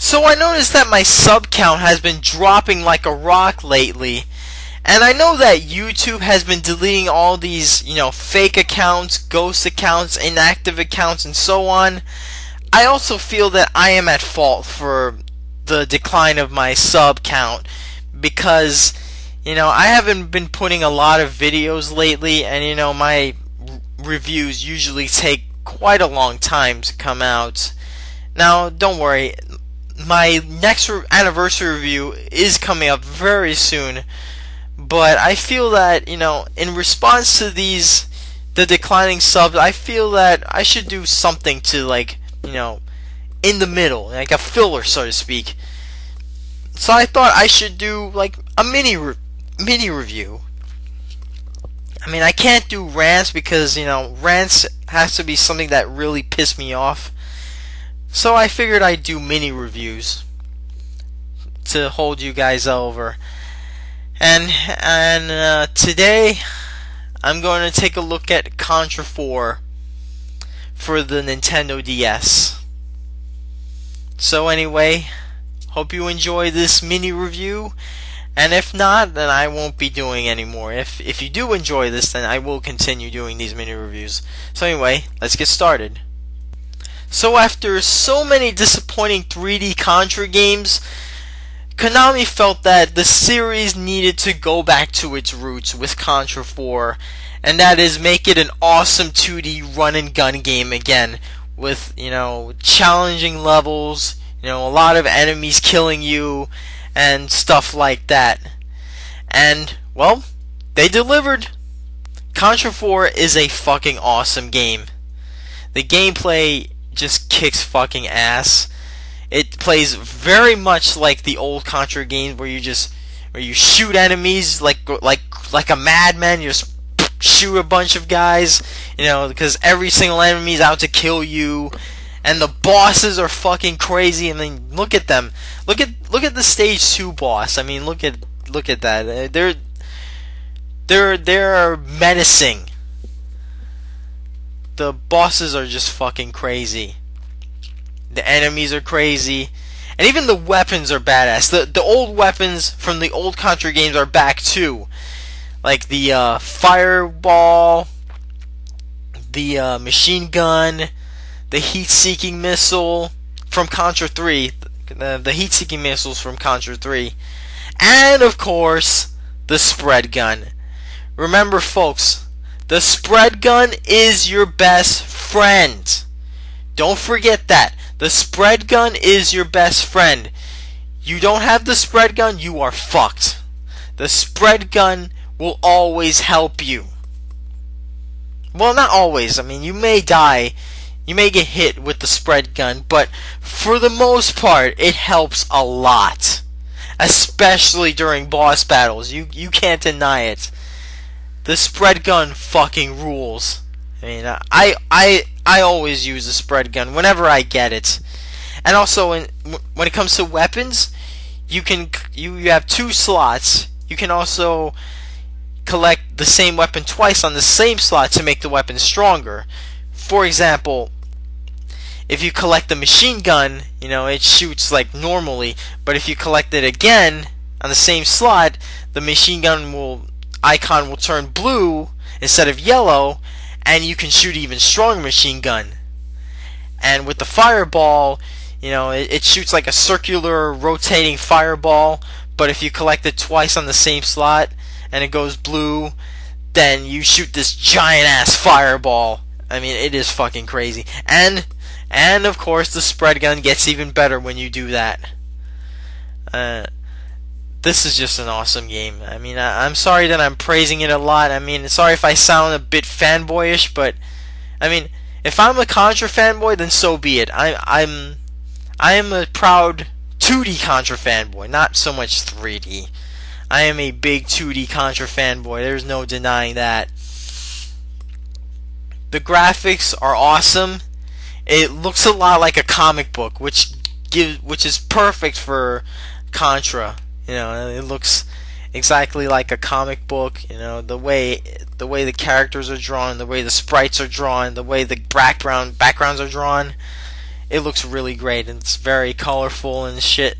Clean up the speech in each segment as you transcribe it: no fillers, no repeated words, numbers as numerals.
So I noticed that my sub count has been dropping like a rock lately. And I know that YouTube has been deleting all these, fake accounts, ghost accounts, inactive accounts, and so on. I also feel that I am at fault for the decline of my sub count because, I haven't been putting a lot of videos lately, and, my reviews usually take quite a long time to come out. Now, don't worry, my next anniversary review is coming up very soon. But I feel that, in response to the declining subs, I feel that I should do something to, in the middle, like a filler, so to speak. So I thought I should do, a mini review. I mean, I can't do rants because, rants has to be something that really pissed me off. So I figured I'd do mini reviews to hold you guys over. And today I'm going to take a look at Contra 4 for the Nintendo DS. So anyway, hope you enjoy this mini review, and if not, then I won't be doing any more. If you do enjoy this, then I will continue doing these mini reviews. So anyway, let's get started. So after so many disappointing 3D Contra games, Konami felt that the series needed to go back to its roots with Contra 4, and that is make it an awesome 2D run and gun game again with, challenging levels, a lot of enemies killing you and stuff like that. And, well, they delivered. Contra 4 is a fucking awesome game. The gameplay just kicks fucking ass. It plays very much like the old Contra games where you shoot enemies like a madman. You just shoot a bunch of guys, because every single enemy is out to kill you, and the bosses are fucking crazy. I mean, look at them. Look at the stage 2 boss. I mean, look at that. They're menacing. The bosses are just fucking crazy. The enemies are crazy, and even the weapons are badass. The old weapons from the old Contra games are back too, like the fireball, the machine gun, the heat-seeking missile from Contra 3, the heat-seeking missiles from Contra 3, and of course the spread gun. Remember, folks, the spread gun is your best friend. Don't forget that. The spread gun is your best friend. You don't have the spread gun, you are fucked. The spread gun will always help you. Well, not always. I mean, you may die. You may get hit with the spread gun, but for the most part, it helps a lot. Especially during boss battles. You can't deny it. The spread gun fucking rules. I mean, I always use a spread gun whenever I get it. And also, when it comes to weapons, you have 2 slots. You can also collect the same weapon twice on the same slot to make the weapon stronger. For example, if you collect the machine gun, it shoots like normally, but if you collect it again on the same slot, the machine gun icon will turn blue instead of yellow, and you can shoot even stronger machine gun. And with the fireball, it shoots like a circular rotating fireball, but if you collect it twice on the same slot and it goes blue, then you shoot this giant ass fireball. I mean, it is fucking crazy. And of course the spread gun gets even better when you do that. This is just an awesome game. I mean, I'm sorry that I'm praising it a lot. I mean, sorry if I sound a bit fanboyish, but I mean, if I'm a Contra fanboy, then so be it. I am a proud 2D Contra fanboy, not so much 3D. I am a big 2D Contra fanboy. There's no denying that. The graphics are awesome. It looks a lot like a comic book, which is perfect for Contra. It looks exactly like a comic book. The way the characters are drawn, the way the sprites are drawn, the way the backgrounds are drawn. it looks really great, and it's very colorful and shit.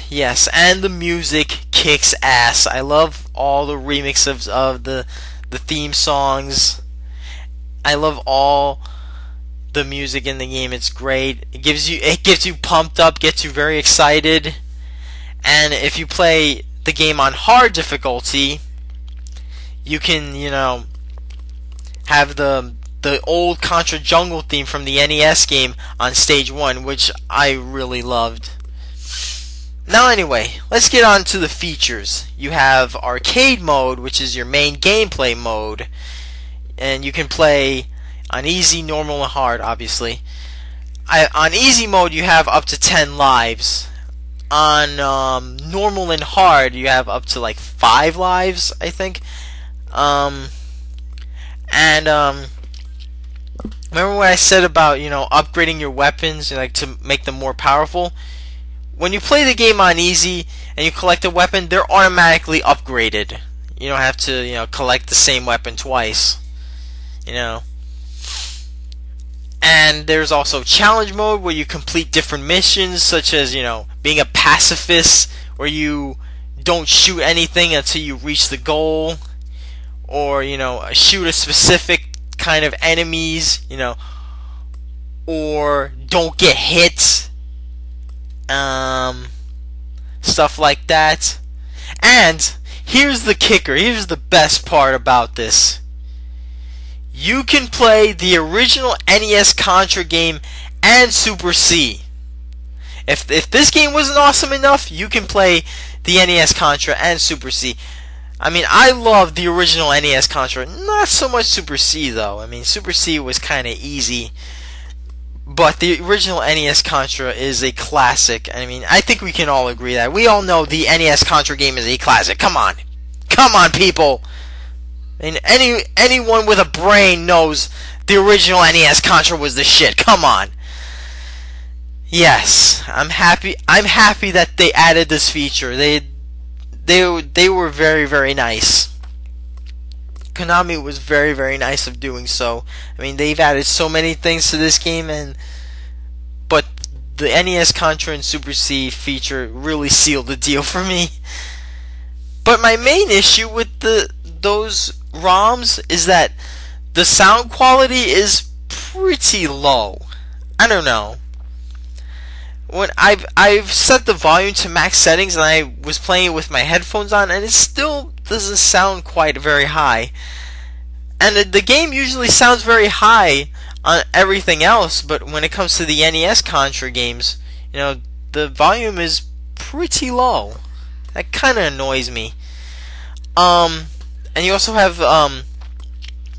Yes, and the music kicks ass. I love all the remixes of the theme songs. I love all the music in the game. It's great. It gives you pumped up, gets you very excited. And if you play the game on hard difficulty, you can, have the old Contra Jungle theme from the NES game on stage 1, which I really loved. Now anyway, let's get on to the features. You have arcade mode, which is your main gameplay mode, and you can play on easy, normal, and hard, obviously. On easy mode, you have up to 10 lives. On normal and hard, you have up to like 5 lives, I think. Remember what I said about, upgrading your weapons, like, to make them more powerful? When you play the game on easy and you collect a weapon, they're automatically upgraded. You don't have to, collect the same weapon twice. And there's also challenge mode, where you complete different missions, such as, being a pacifist, where you don't shoot anything until you reach the goal, or, shoot a specific kind of enemies, or don't get hit. Stuff like that. And here's the kicker, here's the best part about this. You can play the original NES Contra game and Super C. If this game wasn't awesome enough, you can play the NES Contra and Super C. I mean, I love the original NES Contra, not so much Super C though. I mean, Super C was kind of easy. But the original NES Contra is a classic. I mean, I think we can all agree that. We all know the NES Contra game is a classic. Come on. Come on, people. I mean, anyone with a brain knows the original NES Contra was the shit. Come on. Yes, I'm happy that they added this feature. They were very, very nice. Konami was very, very nice of doing so. I mean, they've added so many things to this game, but the NES Contra and Super C feature really sealed the deal for me. But my main issue with those ROMs is that the sound quality is pretty low. I don't know. When I've set the volume to max settings, and I was playing it with my headphones on, and it still doesn't sound quite very high. And the game usually sounds very high on everything else, but when it comes to the NES Contra games, the volume is pretty low. That kind of annoys me. And you also have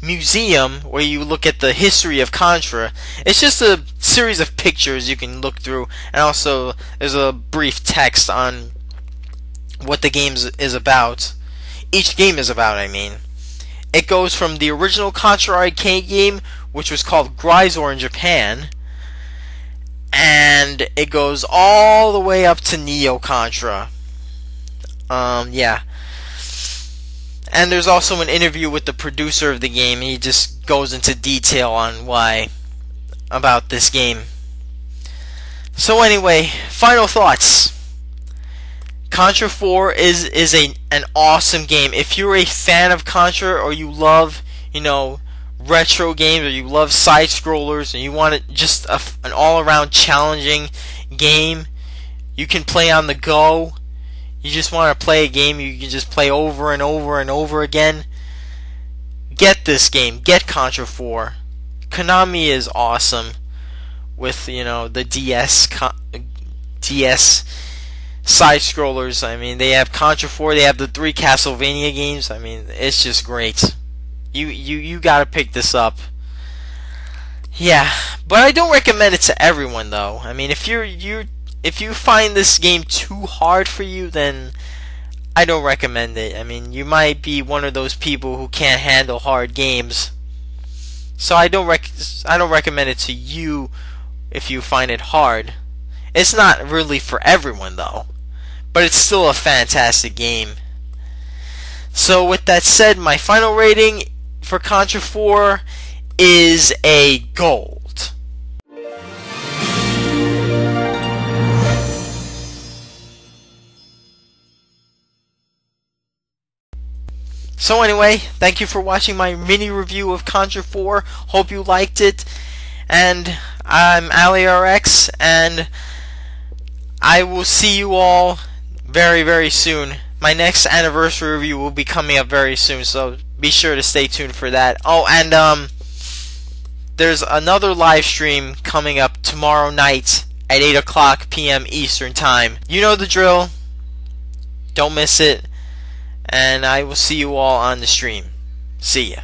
Museum, where you look at the history of Contra. It's just a series of pictures you can look through, and also there's a brief text on what the game is about. Each game is about, I mean. It goes from the original Contra arcade game, which was called Grisor in Japan, and it goes all the way up to Neo Contra. Yeah. And there's also an interview with the producer of the game. He just goes into detail on why about this game. So anyway, final thoughts. Contra 4 is an awesome game. If you're a fan of Contra, or you love, retro games, or you love side scrollers, and you want just an all-around challenging game, you can play on the go. You just want to play a game you can just play over and over and over again. Get this game. Get Contra 4. Konami is awesome with, the DS side scrollers. I mean, they have Contra 4, they have the 3 Castlevania games. I mean, it's just great. You got to pick this up. Yeah, but I don't recommend it to everyone though. I mean, if you find this game too hard for you, then I don't recommend it. I mean, you might be one of those people who can't handle hard games. So I don't recommend it to you if you find it hard. It's not really for everyone though, but it's still a fantastic game. So with that said, my final rating for Contra 4 is a gold. So anyway, thank you for watching my mini review of Contra 4. Hope you liked it. And I'm AliRx, and I will see you all very, very soon. My next anniversary review will be coming up very soon, so be sure to stay tuned for that. Oh, and there's another live stream coming up tomorrow night at 8 o'clock p.m. Eastern Time. You know the drill. Don't miss it. And I will see you all on the stream. See ya.